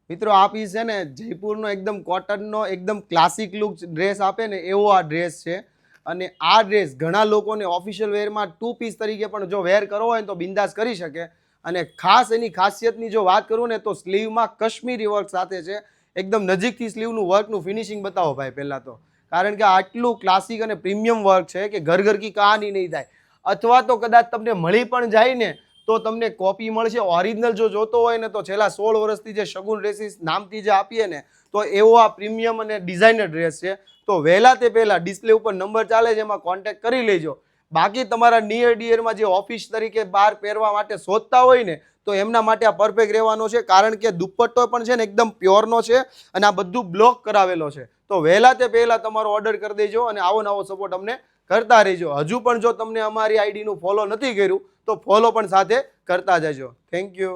મિત્રો આ પીસ છે ને જયપુરનો એકદમ કોટનનો એકદમ ક્લાસિક લુક ડ્રેસ આપે ને એવો આ ડ્રેસ છે. અને આ ડ્રેસ ઘણા લોકોને ઓફિશિયલ વેરમાં 2 પીસ તરીકે પણ જો વેર કરવો હોય ને તો બિંદાસ કરી શકે. અને ખાસ એની ખાસિયતની જો વાત કરું ને તો સ્લીવમાં કાશ્મીરી વર્ક સાથે છે. એકદમ નજીકથી સ્લીવનું વર્કનું ફિનિશિંગ બતાવો ભાઈ પહેલાં તો, કારણ કે આટલું ક્લાસિક અને પ્રીમિયમ વર્ક છે કે ઘર ઘર કી કહાની નહીં થાય. અથવા તો કદાચ તમને મળી પણ જાય ને તો તમને કોપી મળશે. ઓરિજિનલ જો જોતો હોય ને તો છેલ્લા 16 વર્ષથી જે શગુન ડ્રેસીસ નામથી જે આપીએ ને તો એવો આ પ્રીમિયમ અને ડિઝાઇનર ડ્રેસ છે. તો વહેલા તે પહેલાં ડિસ્પ્લે ઉપર નંબર ચાલે છે એમાં કોન્ટેક્ટ કરી લેજો. બાકી તમારા નિયર ડિયરમાં જે ઓફિસ તરીકે બહાર પહેરવા માટે શોધતા હોય ને તો એમના માટે આ પરફેક્ટ રહેવાનો છે, કારણ કે દુપટ્ટો પણ છે ને એકદમ પ્યોરનો છે અને આ બધું બ્લોક કરાવેલો છે. તો વહેલા તે પહેલાં તમારો ઓર્ડર કરી દેજો અને આવો નવો સપોર્ટ અમને કરતા રહેજો. હજુ પણ જો તમને અમારી આઈડીનું ફોલો નથી કર્યું તો ફોલો પણ સાથે કરતા જજો. Thank you.